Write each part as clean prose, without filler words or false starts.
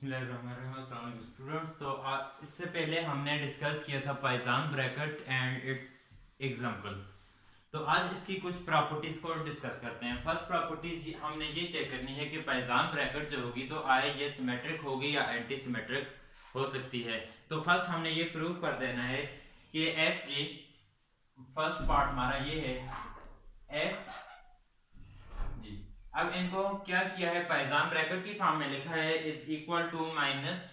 Students, तो इससे पहले हमने डिस्कस किया था पाइजान ब्रैकेट एंड इट्स एग्जांपल। तो आज इसकी कुछ प्रॉपर्टीज को डिस्कस करते हैं। फर्स्ट प्रॉपर्टी हमने ये चेक करनी है कि पाइजान ब्रैकेट जो होगी तो आए ये सिमेट्रिक होगी या एंटी सिमेट्रिक हो सकती है। तो फर्स्ट हमने ये प्रूव कर देना है कि एफ जी, फर्स्ट पार्ट हमारा ये है एफ जी। अब इनको क्या किया है, पाइजान ब्रैकेट की फॉर्म में लिखा है is equal to minus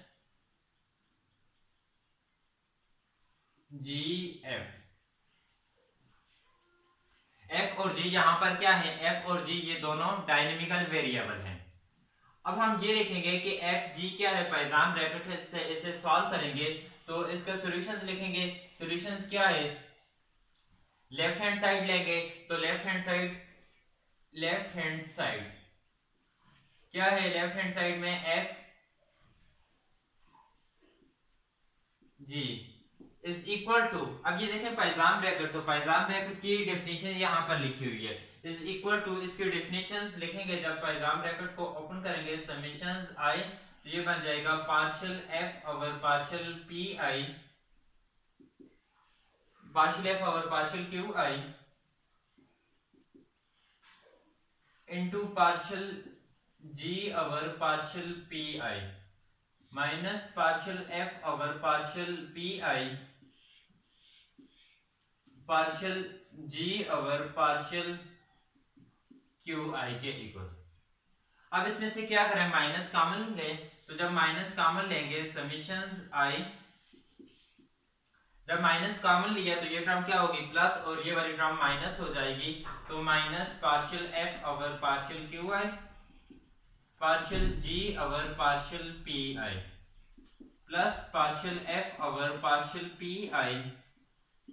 G F. F और जी यहां पर क्या है, एफ और जी ये दोनों डायनेमिकल वेरिएबल हैं। अब हम ये लिखेंगे कि एफ जी क्या है, पाइजान ब्रैकेट से इसे सॉल्व करेंगे तो इसका सॉल्यूशंस लिखेंगे। सॉल्यूशंस क्या है, लेफ्ट हैंड साइड लेंगे तो लेफ्ट हैंड साइड क्या है, लेफ्ट हैंड साइड में F ji is equal to, अब ये देखें पाइजान ब्रैकेट, तो पाइजान ब्रैकेट की डेफिनेशन यहाँ पर लिखी हुई है इज इक्वल टू। इसकी डेफिनेशंस लिखेंगे जब पाइजान ब्रैकेट को ओपन करेंगे, समेशंस आई, तो ये बन जाएगा partial F over partial P I, partial F over partial Q I into partial ji over partial P I minus partial F over partial P I partial ji over partial Q I के equal. अब इसमें से क्या करें, minus common लें, तो जब minus common लेंगे समीशंस आई, जब माइनस कॉमन लिया तो ये टर्म क्या होगी प्लस और ये वाली टर्म माइनस हो जाएगी, तो minus partial F over partial Q I partial ji over partial P I plus partial F over partial P I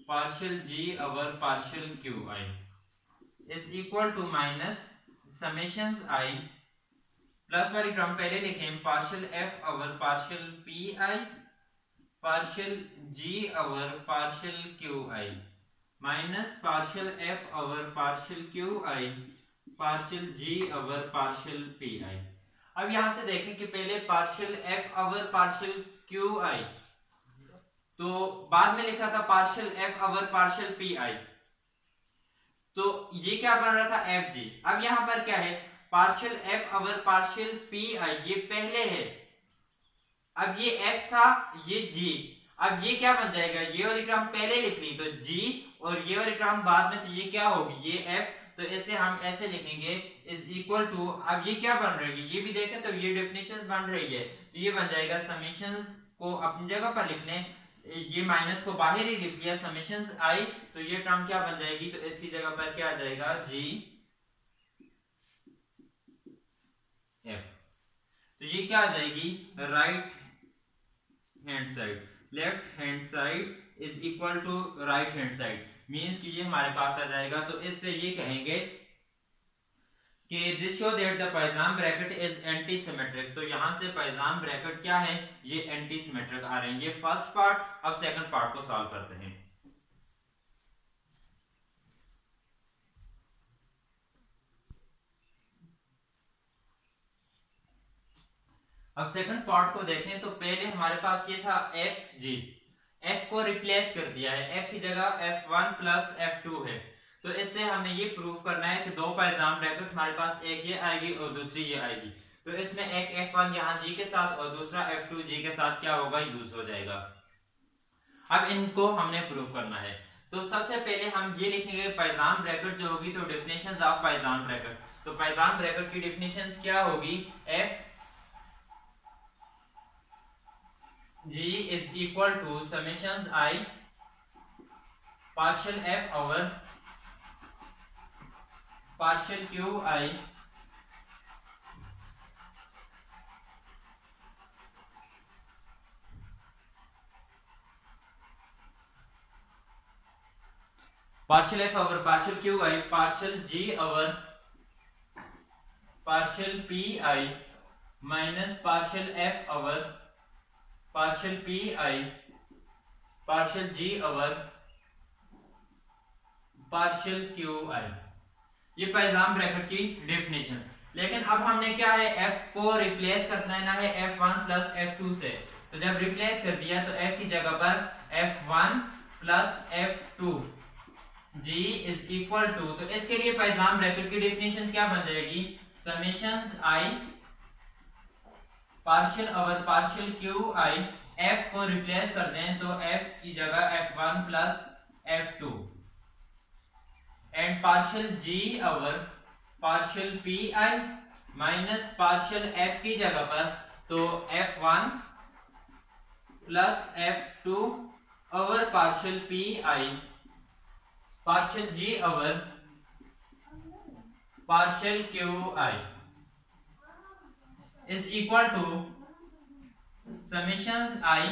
partial ji over partial Q I is equal to minus summations I, plus वाली term पहले लिखें, partial F over partial P I partial ji over partial Q I minus partial F over partial Q I partial ji over partial P I. अब यहां से देखें कि पहले partial F over partial Q I, तो बाद में लिखा था partial F over partial P I, तो ये क्या बन रहा था एफ जी। अब यहां पर क्या है, partial F over partial P I ये पहले है, अब ये एफ था ये जी, अब ये क्या बन जाएगा, ये वाली टर्म पहले लिख ली तो जी और ये वाली टर्म बाद में, तो ये क्या होगी ये एफ, तो इसे हम ऐसे लिखेंगे इज इक्वल टू, अब ये क्या बन रही है ये भी देखें तो ये डेफिनेशन बन रही है, तो ये बन जाएगा समेशंस को अपनी जगह पर लिख लें, ये माइनस को बाहर ही लिख लिया, समेशंस आई, तो ये टर्म क्या बन जाएगी, तो इसकी जगह पर क्या आ जाएगा जी एफ, तो ये क्या आ जाएगी right hand side, left hand side is equal to right hand side, means कि ये हमारे पास आ जाएगा। तो इससे ये कहेंगे कि this show that the Poisson bracket is anti symmetric, तो यहां से पाइजान ब्रैकेट क्या है, ये एंटी सिमेट्रिक आ रहे हैं। ये फर्स्ट पार्ट। अब सेकंड पार्ट को सॉल्व करते हैं। अब सेकंड पार्ट को देखें तो पहले हमारे पास ये था एफ जी, एफ को रिप्लेस कर दिया है, एफ की जगह f1 प्लस f2 है, तो इससे हमने ये प्रूव करना है कि दो पाइजान ब्रैकेट हमारे पास, एक ये आएगी और दूसरी ये आएगी, तो इसमें एक f1 यहाँ जी के साथ और दूसरा f2 जी के साथ क्या होगा यूज हो जाएगा। अब इनको हमने प्रूव करना है, तो सबसे पहले हम ये लिखेंगे पाइजान ब्रैकेट जो होगी, तो डेफिनेशंस ऑफ पाइजान ब्रैकेट, तो पाइजान ब्रैकेट की डेफिनेशंस क्या होगी, F G is equal to summations I partial f over partial q I partial f over partial q I partial g over partial p I minus partial f over partial p I partial g over partial q I। ये पाइजान bracket की definition. लेकिन अब हमने क्या है f को replace करना है f1 प्लस f2 से। तो जब रिप्लेस कर दिया तो f की जगह पर f1 plus f2 g is equal to, तो इसके लिए पाइजाम ब्रैकेट की डेफिनेशन क्या बन जाएगी, summations i partial over partial Q i, f को रिप्लेस कर दें तो f की जगह f1 plus f2 and partial g over partial P I minus partial f की जगह पर तो f1 plus f2 over partial P I partial g over partial Q I is equal to summations i।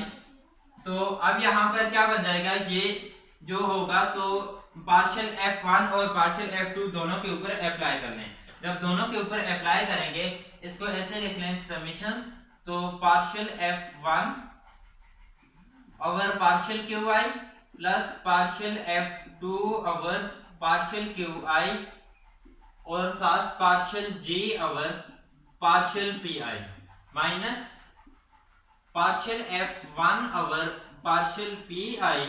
तो अब यहां पर क्या बन जाएगा, ये जो होगा तो पार्शियल f1 और पार्शियल f2 दोनों के ऊपर अप्लाई कर लें। जब दोनों के ऊपर अप्लाई करेंगे इसको ऐसे लिख लें समेशंस, तो partial f1 over partial Q i plus partial f2 over partial Q I और साथ partial g over partial P I minus partial f1 over partial P I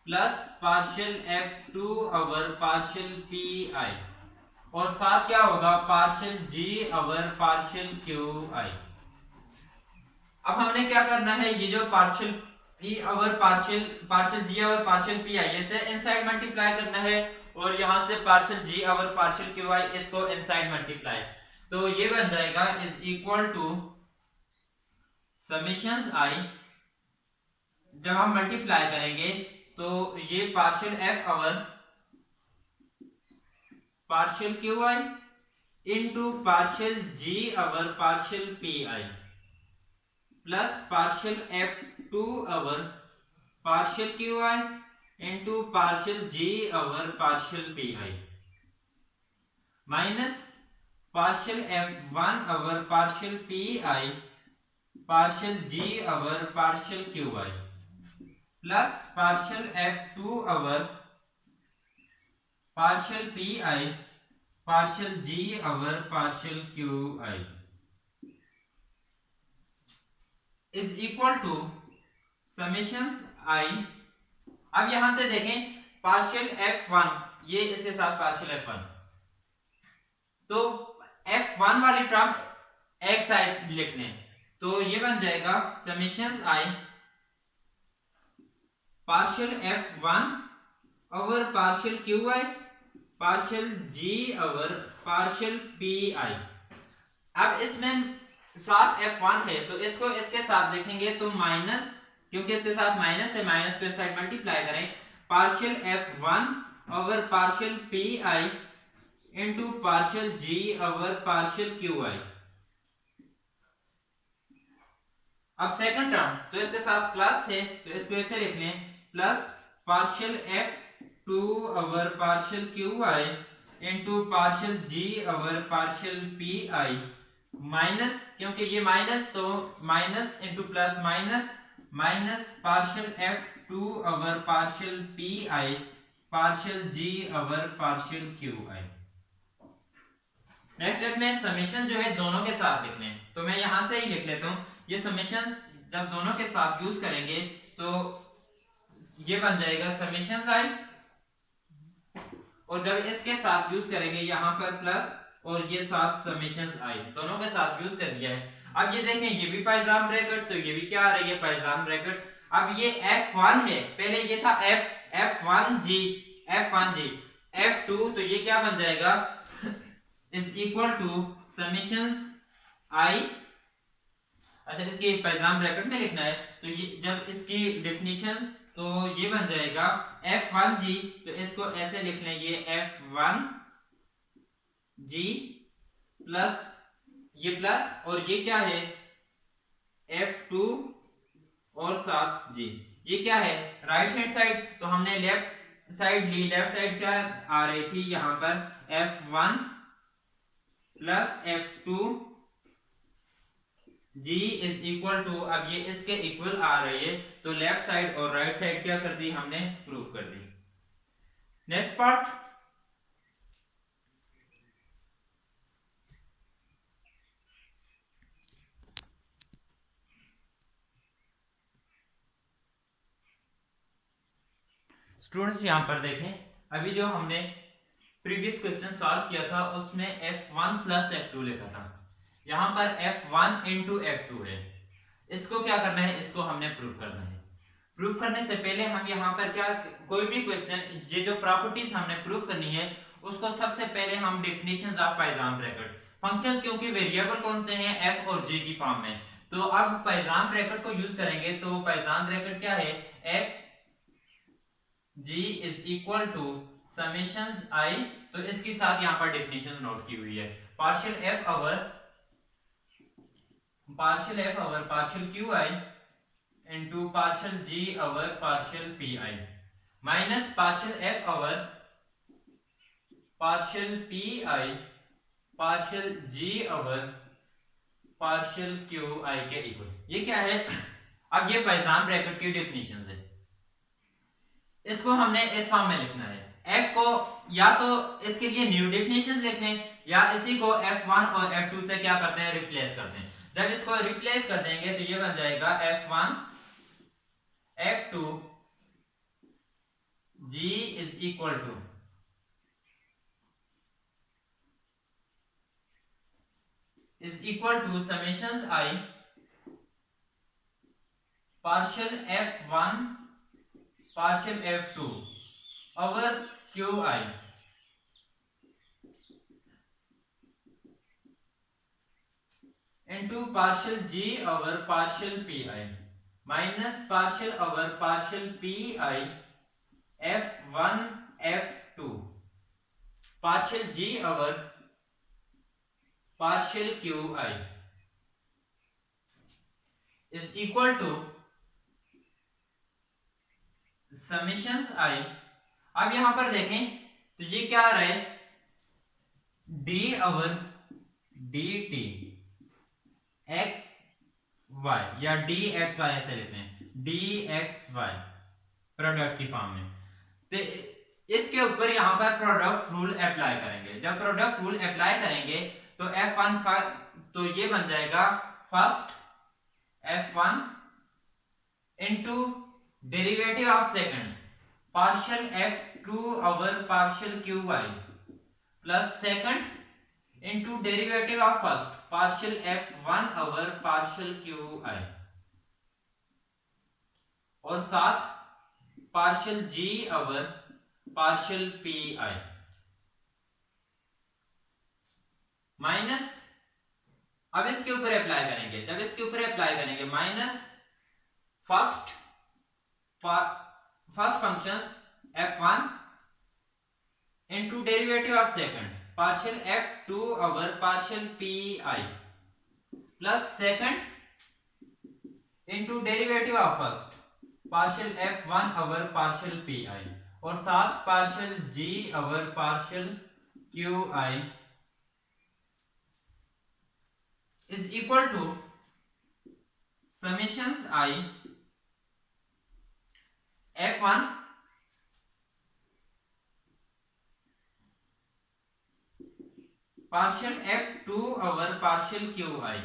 plus partial f2 over partial P I और साथ क्या होगा partial g over partial Q I. अब हमने क्या करना है, ये जो partial p over partial g over partial P I इसे इनसाइड मल्टीप्लाई करना है और यहां से partial g over partial Q i इसको इनसाइड मल्टीप्लाई, तो ये बन जाएगा is equal to summations i। जब हम मल्टीप्लाई करेंगे तो ये partial f over partial Q i into partial g over partial P I plus partial f2 over partial Q i into partial g over partial P I minus partial f1 over partial P I partial g over partial Q i plus partial f2 over partial P I partial g over partial Q I is equal to summations i। अब यहां से देखें partial f1 ये इसके साथ partial f1, तो f1 वाली term एक साइड लिख लें तो ये बन जाएगा summations i partial f1 over partial Q I partial g over partial P I. अब इसमें साथ f1 है तो इसको इसके साथ लिखेंगे तो माइनस, क्योंकि इसके साथ माइनस है, माइनस को इस साइड मल्टीप्लाई करें partial f1 over partial P I into partial g over partial Q I. अब सेकंड टर्म तो इसके साथ प्लस है तो इसको ऐसे लिख लें plus partial f2 over partial Q i into partial g over partial P I minus, क्योंकि ये माइनस तो minus into plus minus minus partial f2 over partial P I partial g over partial Q I. Next step में summation जो है दोनों के साथ लिखने हैं, तो मैं यहां से ही लिख लेता हूं। ये समेशंस जब दोनों के साथ यूज करेंगे तो ये बन जाएगा समेशंस i, और जब इसके साथ यूज करेंगे यहाँ पर प्लस और ये साथ समेशंस i दोनों के साथ यूज कर दिया है। अब ये देखें ये भी पाइजाम ब्रैकेट, तो ये भी क्या आ रही है पाइजाम ब्रैकेट। अब ये f1 है, पहले ये था f1g f2, तो ये क्या बन जाएगा is equal to summations i। अच्छा इसकी पाइजाम ब्रैकेट में लिखना है तो ये जब इसकी डेफिनेशंस तो ये बन जाएगा f1g, तो इसको ऐसे लिख लें ये f1g प्लस ये प्लस और ये क्या है f2 और साथ g, ये क्या है राइट हैंड साइड, तो हमने लेफ्ट साइड ली, लेफ्ट साइड क्या आ रही थी यहाँ पर f1 plus f2 g is equal to, अब ये इसके इक्वल आ रही है तो लेफ्ट साइड और राइट साइड क्या कर दी हमने प्रूव कर दी। नेक्स्ट पार्ट स्टूडेंट्स यहाँ पर देखें, अभी जो हमने प्रीवियस क्वेश्चन सॉल्व किया था उसमें f1 प्लस f2 लिखा था, यहाँ पर f1 इंटू f2 है। इसको क्या करना है, इसको हमने प्रूव करना है। प्रूव करने से पहले हम यहाँ पर क्या, कोई भी क्वेश्चन, ये जो प्रॉपर्टीज हमने प्रूव करनी है उसको सबसे पहले हम definitions of Pythagoras bracket, functions क्योंकि वेरिएबल कौन से हैं, f और g की फॉर्म में, तो अब पाइथागोरस ब्रैकेट को यूज करेंगे। तो पाइथागोरस ब्रैकेट क्या है, f g is equal to summations i, तो इसके साथ यहाँ पर डेफिनेशन नोट की हुई है, partial f over partial qi into partial g over partial pi minus partial f over partial pi partial g over partial qi के equal. ये क्या है, अब ये पाइथागोरस ब्रैकेट की डेफिनेशन है, इसको हमने इस फॉर्म में लिखना है। f को या तो इसके लिए न्यू डेफिनेशन लिख लें या इसी को f1 और f2 से क्या करते हैं, रिप्लेस करते हैं। जब इसको रिप्लेस कर देंगे तो ये बन जाएगा f1 f2 g is equal to summations i partial f1 partial f2 over qi into partial g over partial pi minus partial over partial pi f1 f2 partial g over partial qi is equal to summations i। अब यहां पर देखें तो ये क्या आ रहा है, d over dt x y या dxy ऐसे लिखते हैं, dxy प्रोडक्ट की फॉर्म में। तो इसके ऊपर यहां पर प्रोडक्ट रूल अप्लाई करेंगे। जब प्रोडक्ट रूल अप्लाई करेंगे तो f1 तो ये बन जाएगा first f1 into derivative of second partial f2 over partial qy plus second into derivative of first partial f1 over partial qi और साथ partial g over partial pi minus, अब इसके ऊपर अप्लाई करेंगे, जब इसके ऊपर अप्लाई करेंगे minus first functions f1 into derivative of second partial f2 over partial pi plus second into derivative of first partial f1 over partial pi और साथ partial g over partial qi is equal to summations i f1 partial f2 over partial qi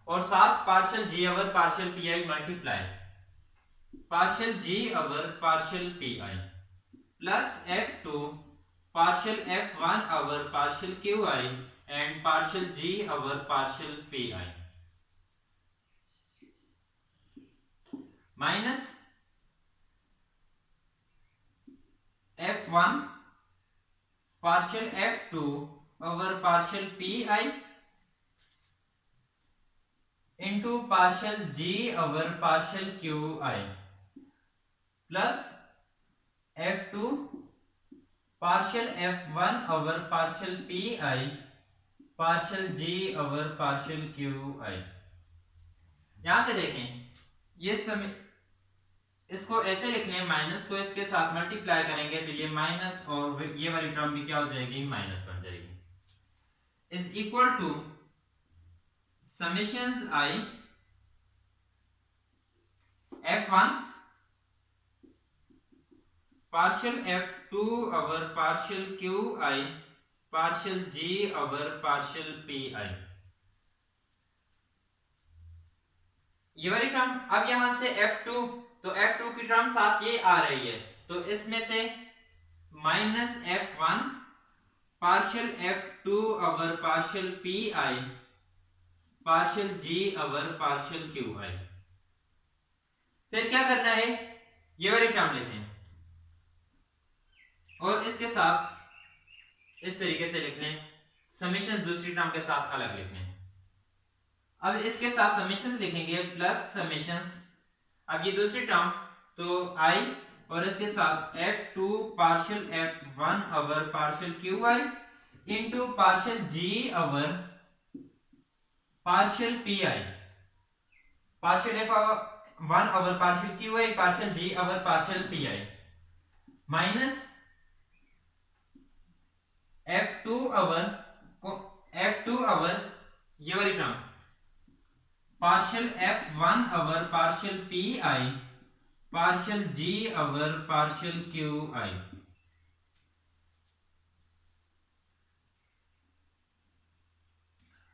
और साथ partial g over partial pi multiply partial g over partial pi plus f2 partial f1 over partial qi and partial g over partial pi minus f1 partial f2 over partial pi into partial g over partial qi plus f2 partial f1 over partial pi partial g over partial qi। यहां से देखें ये समय इसको ऐसे लिख लें, minus को इसके साथ मल्टीप्लाई करेंगे तो ये माइनस और ये वाली टर्म भी क्या हो जाएगी, माइनस बन जाएगी, is equal to summations i f1 partial f2 over partial qi partial g over partial pi ये वाली टर्म। अब यहां से f2 तो f2 की टर्म साथ ये आ रही है तो इसमें से minus F1 partial F2 over partial PI partial G over partial QI। फिर क्या करना है, ये वाली टर्म लिखें और इसके साथ इस तरीके से लिख लें, समेशंस दूसरी टर्म के साथ अलग लिख लें। अब इसके साथ समेशंस लिखेंगे प्लस समेशंस, अब ये दूसरी टर्म तो I और इसके साथ F2 partial F1 over partial QI into partial G over partial PI partial F1 over partial QI partial G over partial PI minus F2 over ये वाली term partial F1 over partial PI partial G over partial QI।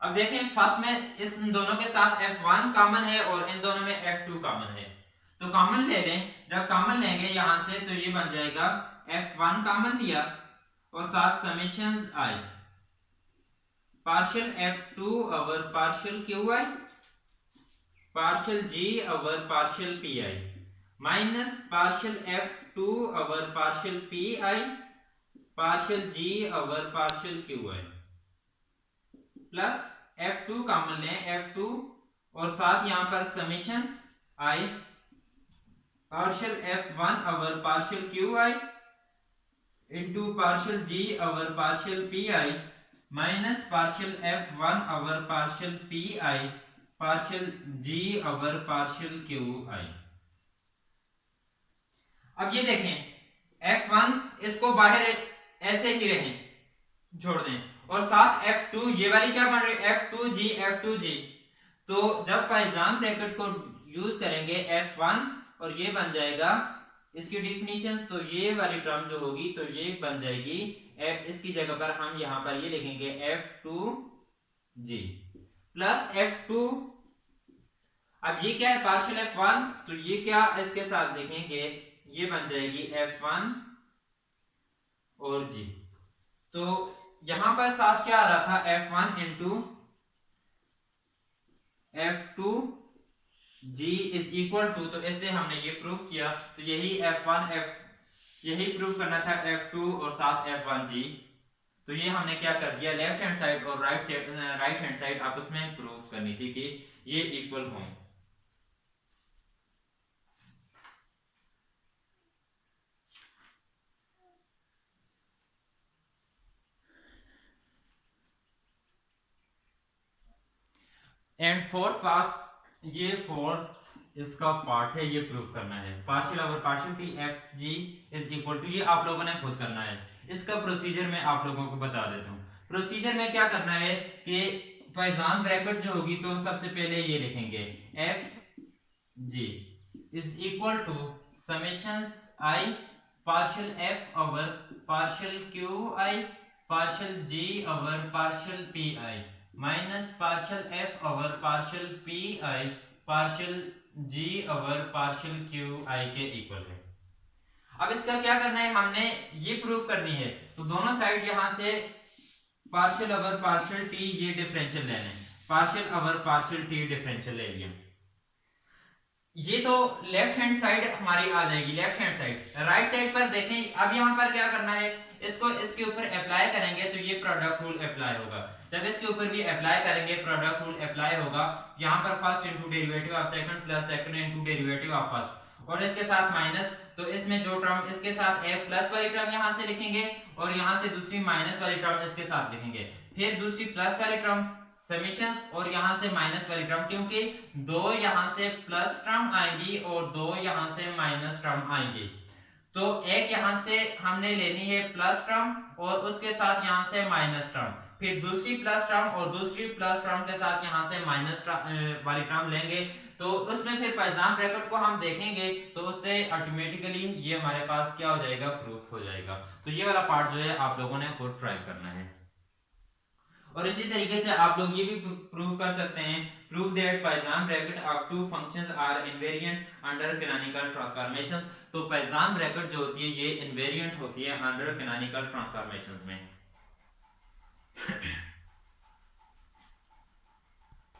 अब देखें first में इस दोनों के साथ F1 common है और इन दोनों में F2 कॉमन है, तो कॉमन ले लें। जब कॉमन लेंगे यहां से तो ये बन जाएगा F1 कॉमन लिया और साथ summations I partial F2 over partial QI partial G over partial PI minus partial F2 over partial PI partial G over partial QI plus F2 common लें F2 और साथ यहां पर summations I partial F1 over partial QI into partial G over partial PI minus partial F1 over partial PI partial G over partial QI। अब ये देखें F1 इसको बाहर ऐसे ही रहे छोड़ दें और साथ F2 ये वाली क्या बन रही है F2G F2G, तो जब पाइजान ब्रैकेट को यूज करेंगे F1 और ये बन जाएगा इसकी डिफिनीशन, तो ये वाली टर्म जो होगी तो ये बन जाएगी इसकी जगह पर हम यहां पर ये लिखेंगे F2G प्लस F2। अब ये क्या है पार्शियल F1, तो ये क्या इसके साथ लिखेंगे ये बन जाएगी F1 और G, तो यहां पर साथ क्या आ रहा था F1 into F2G is equal to, तो इससे हमने ये प्रूव किया, तो यही यही प्रूव करना था F2 और साथ F1G, तो ये हमने क्या कर दिया लेफ्ट हैंड साइड और राइट हैंड साइड आपस में प्रूव करनी थी कि ये इक्वल हों। एंड फोर्थ पार्ट, ये फोर्थ इसका पार्ट है, ये प्रूव करना है partial over partial t f ji is equal to, ये आप लोगों ने खुद करना है। इसका प्रोसीजर मैं आप लोगों को बता देता हूँ। प्रोसीजर में क्या करना है कि पाइजान ब्रैकेट जो होगी तो सबसे पहले ये लिखेंगे f ji is equal to summations i partial F over partial Q I partial ji over partial P I minus partial F over partial P I partial ji over partial Q I के equal है। अब इसका क्या करना है, हमने ये prove करनी है, तो दोनों साइड यहां से पार्शियल ओवर पार्शियल टी ये डिफरेंशियल लेना है, partial over partial T differential ले लिया। ये तो लेफ्ट हैंड साइड हमारी आ जाएगी, left hand side. Right side पर देखें, अब यहां पर क्या करना है, इसको इसके ऊपर अप्लाई करेंगे तो ये प्रोडक्ट रूल अप्लाई होगा। जब इसके ऊपर भी अप्लाई करेंगे प्रोडक्ट रूल अप्लाई होगा, यहां पर first into derivative of second plus second into derivative of first और इसके साथ माइनस, तो इसमें जो टर्म इसके साथ f प्लस वाली टर्म यहां से लिखेंगे और यहां से दूसरी माइनस वाली टर्म इसके साथ लिखेंगे, फिर दूसरी प्लस वाली टर्म समेशंस और यहां से माइनस वाली टर्म, क्योंकि दो यहां से प्लस टर्म आएंगी और दो यहां से माइनस टर्म आएंगी, तो एक यहां से हमने लेनी है प्लस टर्म और उसके साथ यहां से माइनस टर्म, फिर दूसरी प्लस टर्म और दूसरी प्लस टर्म के साथ यहां से माइनस वाली टर्म लेंगे, तो उसमें फिर पाइजान ब्रैकेट को हम देखेंगे तो उससे ऑटोमेटिकली ये हमारे पास क्या हो जाएगा, प्रूफ हो जाएगा। तो ये वाला पार्ट जो है आप लोगों ने खुद ट्राई करना है। और इसी तरीके से आप लोग ये भी प्रूव कर सकते हैं, prove that Pythagoras bracket of two functions are invariant under canonical transformations. तो पाइथागोरस ब्रैकेट जो होती है ये इनवेरिएंट होती है अंडर कैनोनिकल ट्रांसफॉर्मेशंस में।